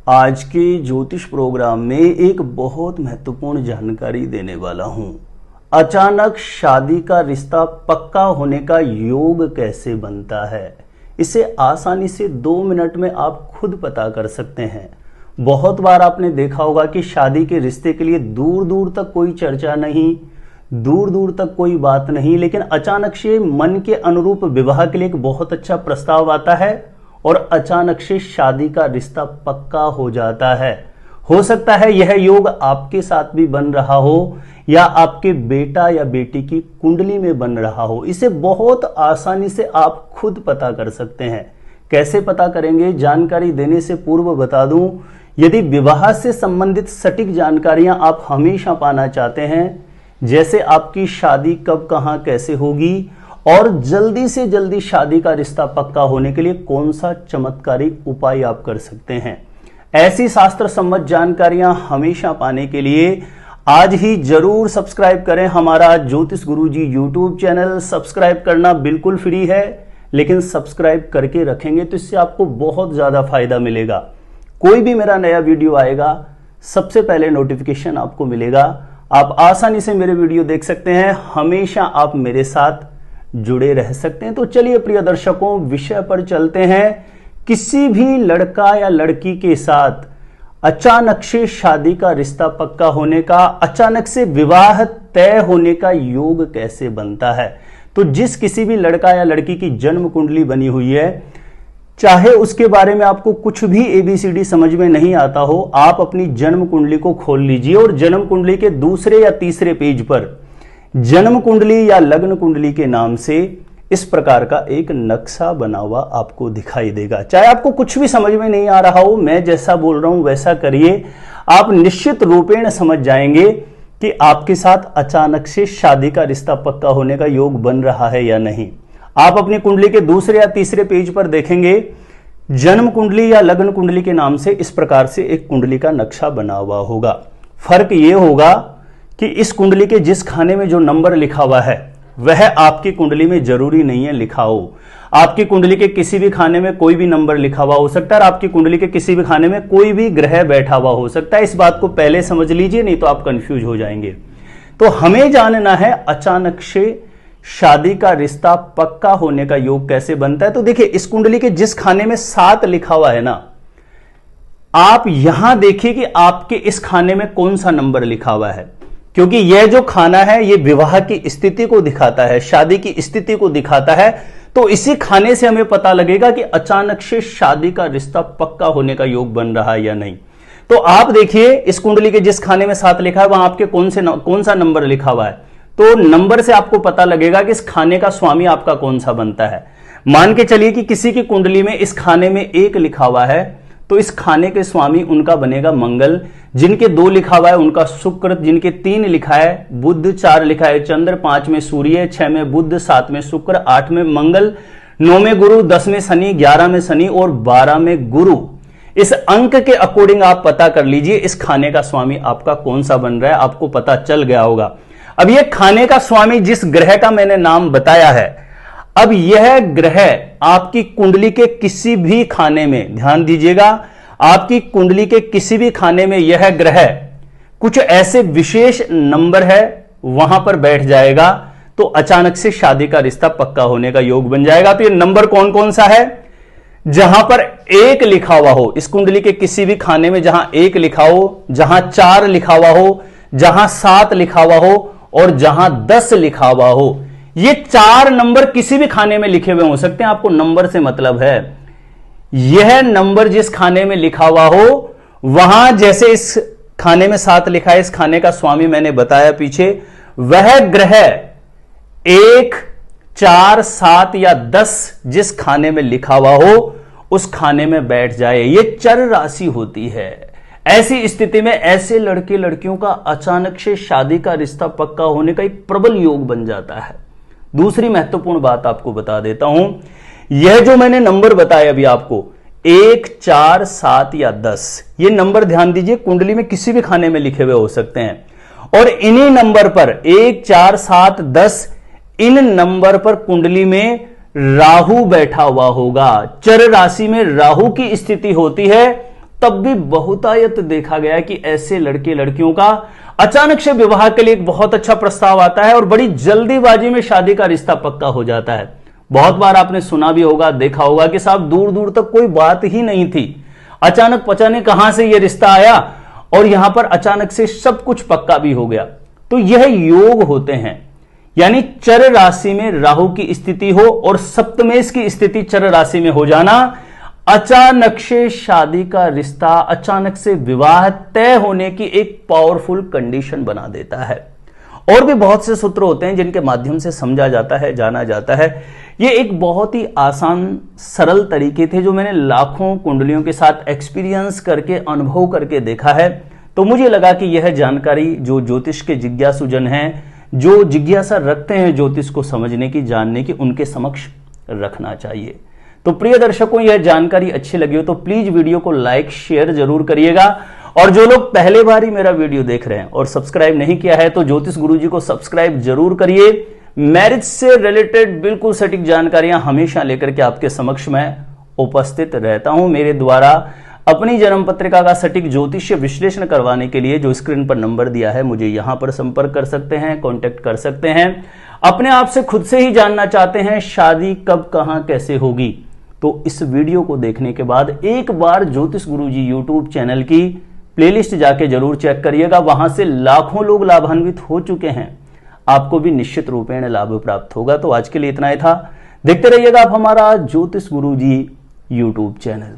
आज के ज्योतिष प्रोग्राम में एक बहुत महत्वपूर्ण जानकारी देने वाला हूं। अचानक शादी का रिश्ता पक्का होने का योग कैसे बनता है, इसे आसानी से 2 मिनट में आप खुद पता कर सकते हैं। बहुत बार आपने देखा होगा कि शादी के रिश्ते के लिए दूर दूर तक कोई चर्चा नहीं, दूर दूर तक कोई बात नहीं, लेकिन अचानक से मन के अनुरूप विवाह के लिए एक बहुत अच्छा प्रस्ताव आता है और अचानक से शादी का रिश्ता पक्का हो जाता है। हो सकता है यह योग आपके साथ भी बन रहा हो या आपके बेटा या बेटी की कुंडली में बन रहा हो। इसे बहुत आसानी से आप खुद पता कर सकते हैं। कैसे पता करेंगे, जानकारी देने से पूर्व बता दूं, यदि विवाह से संबंधित सटीक जानकारियां आप हमेशा पाना चाहते हैं, जैसे आपकी शादी कब कहां कैसे होगी और जल्दी से जल्दी शादी का रिश्ता पक्का होने के लिए कौन सा चमत्कारिक उपाय आप कर सकते हैं, ऐसी शास्त्र सम्मत जानकारियां हमेशा पाने के लिए आज ही जरूर सब्सक्राइब करें हमारा ज्योतिष गुरुजी यूट्यूब चैनल। सब्सक्राइब करना बिल्कुल फ्री है, लेकिन सब्सक्राइब करके रखेंगे तो इससे आपको बहुत ज्यादा फायदा मिलेगा। कोई भी मेरा नया वीडियो आएगा सबसे पहले नोटिफिकेशन आपको मिलेगा। आप आसानी से मेरे वीडियो देख सकते हैं, हमेशा आप मेरे साथ जुड़े रह सकते हैं। तो चलिए प्रिय दर्शकों, विषय पर चलते हैं। किसी भी लड़का या लड़की के साथ अचानक से शादी का रिश्ता पक्का होने का, अचानक से विवाह तय होने का योग कैसे बनता है। तो जिस किसी भी लड़का या लड़की की जन्म कुंडली बनी हुई है, चाहे उसके बारे में आपको कुछ भी ABCD समझ में नहीं आता हो, आप अपनी जन्म कुंडली को खोल लीजिए और जन्म कुंडली के दूसरे या तीसरे पेज पर जन्म कुंडली या लग्न कुंडली के नाम से इस प्रकार का एक नक्शा बना हुआ आपको दिखाई देगा। चाहे आपको कुछ भी समझ में नहीं आ रहा हो, मैं जैसा बोल रहा हूं वैसा करिए, आप निश्चित रूपेण समझ जाएंगे कि आपके साथ अचानक से शादी का रिश्ता पक्का होने का योग बन रहा है या नहीं। आप अपनी कुंडली के दूसरे या तीसरे पेज पर देखेंगे जन्म कुंडली या लग्न कुंडली के नाम से इस प्रकार से एक कुंडली का नक्शा बना हुआ होगा। फर्क यह होगा कि इस कुंडली के जिस खाने में जो नंबर लिखा हुआ है वह आपकी कुंडली में जरूरी नहीं है लिखा हो। आपकी कुंडली के किसी भी खाने में कोई भी नंबर लिखा हुआ हो सकता है और आपकी कुंडली के किसी भी खाने में कोई भी ग्रह बैठा हुआ हो सकता है। इस बात को पहले समझ लीजिए, नहीं तो आप कंफ्यूज हो जाएंगे। तो हमें जानना है अचानक से शादी का रिश्ता पक्का होने का योग कैसे बनता है। तो देखिए, इस कुंडली के जिस खाने में 7 लिखा हुआ है ना, आप यहां देखिए कि आपके इस खाने में कौन सा नंबर लिखा हुआ है, क्योंकि यह जो खाना है यह विवाह की स्थिति को दिखाता है, शादी की स्थिति को दिखाता है। तो इसी खाने से हमें पता लगेगा कि अचानक से शादी का रिश्ता पक्का होने का योग बन रहा है या नहीं। तो आप देखिए, इस कुंडली के जिस खाने में 7 लिखा है वहां आपके कौन सा नंबर लिखा हुआ है। तो नंबर से आपको पता लगेगा कि इस खाने का स्वामी आपका कौन सा बनता है। मान के चलिए कि किसी की कुंडली में इस खाने में 1 लिखा हुआ है, तो इस खाने के स्वामी उनका बनेगा मंगल। जिनके 2 लिखा हुआ है उनका शुक्र, जिनके 3 लिखा है बुध, 4 लिखा है चंद्र, 5 में सूर्य, 6 में बुध, 7 में शुक्र, 8 में मंगल, 9 में गुरु, 10 में शनि, 11 में शनि और 12 में गुरु। इस अंक के अकॉर्डिंग आप पता कर लीजिए इस खाने का स्वामी आपका कौन सा बन रहा है, आपको पता चल गया होगा। अब यह खाने का स्वामी जिस ग्रह का मैंने नाम बताया है, अब यह ग्रह आपकी कुंडली के किसी भी खाने में, ध्यान दीजिएगा, आपकी कुंडली के किसी भी खाने में यह ग्रह कुछ ऐसे विशेष नंबर है वहां पर बैठ जाएगा, तो अचानक से शादी का रिश्ता पक्का होने का योग बन जाएगा। तो ये नंबर कौन कौन सा है? जहां पर 1 लिखा हुआ हो, इस कुंडली के किसी भी खाने में जहां 1 लिखा हो, जहां 4 लिखा हुआ हो, जहां 7 लिखा हुआ हो और जहां 10 लिखा हुआ हो। ये 4 नंबर किसी भी खाने में लिखे हुए हो सकते हैं, आपको नंबर से मतलब है। यह नंबर जिस खाने में लिखा हुआ हो, वहां जैसे इस खाने में 7 लिखा है, इस खाने का स्वामी मैंने बताया पीछे, वह ग्रह 1, 4, 7 या 10 जिस खाने में लिखा हुआ हो उस खाने में बैठ जाए। यह चर राशि होती है। ऐसी स्थिति में ऐसे लड़के लड़कियों का अचानक से शादी का रिश्ता पक्का होने का एक प्रबल योग बन जाता है। दूसरी महत्वपूर्ण बात आपको बता देता हूं, यह जो मैंने नंबर बताया अभी आपको 1, 4, 7 या 10, ये नंबर ध्यान दीजिए कुंडली में किसी भी खाने में लिखे हुए हो सकते हैं। और इन्हीं नंबर पर 1, 4, 7, 10, इन नंबर पर कुंडली में राहु बैठा हुआ होगा। चर राशि में राहु की स्थिति होती है तब भी बहुतायत देखा गया कि ऐसे लड़के लड़कियों का अचानक से विवाह के लिए एक बहुत अच्छा प्रस्ताव आता है और बड़ी जल्दीबाजी में शादी का रिश्ता पक्का हो जाता है। बहुत बार आपने सुना भी होगा, देखा होगा कि साहब दूर दूर तक कोई बात ही नहीं थी, अचानक पता नहीं कहां से यह रिश्ता आया और यहां पर अचानक से सब कुछ पक्का भी हो गया। तो यह योग होते हैं, यानी चर राशि में राहु की स्थिति हो और सप्तमेश की स्थिति चर राशि में हो जाना, अचानक से शादी का रिश्ता, अचानक से विवाह तय होने की एक पावरफुल कंडीशन बना देता है। और भी बहुत से सूत्र होते हैं जिनके माध्यम से समझा जाता है, जाना जाता है। ये एक बहुत ही आसान सरल तरीके थे जो मैंने लाखों कुंडलियों के साथ एक्सपीरियंस करके, अनुभव करके देखा है। तो मुझे लगा कि यह जानकारी जो ज्योतिष के जिज्ञासुजन हैं, जो जिज्ञासा रखते हैं ज्योतिष को समझने की, जानने की, उनके समक्ष रखना चाहिए। तो प्रिय दर्शकों, यह जानकारी अच्छी लगी हो तो प्लीज वीडियो को लाइक शेयर जरूर करिएगा। और जो लोग पहले बार ही मेरा वीडियो देख रहे हैं और सब्सक्राइब नहीं किया है तो ज्योतिष गुरुजी को सब्सक्राइब जरूर करिए। मैरिज से रिलेटेड बिल्कुल सटीक जानकारियां हमेशा लेकर के आपके समक्ष मैं उपस्थित रहता हूं। मेरे द्वारा अपनी जन्म पत्रिका का सटीक ज्योतिषीय विश्लेषण करवाने के लिए जो स्क्रीन पर नंबर दिया है, मुझे यहां पर संपर्क कर सकते हैं, कांटेक्ट कर सकते हैं। अपने आप से खुद से ही जानना चाहते हैं शादी कब, कहां, कैसे होगी, तो इस वीडियो को देखने के बाद एक बार ज्योतिष गुरुजी यूट्यूब चैनल की प्लेलिस्ट जाके जरूर चेक करिएगा। वहां से लाखों लोग लाभान्वित हो चुके हैं, आपको भी निश्चित रूपेण लाभ प्राप्त होगा। तो आज के लिए इतना ही था। देखते रहिएगा आप हमारा ज्योतिष गुरुजी यूट्यूब चैनल।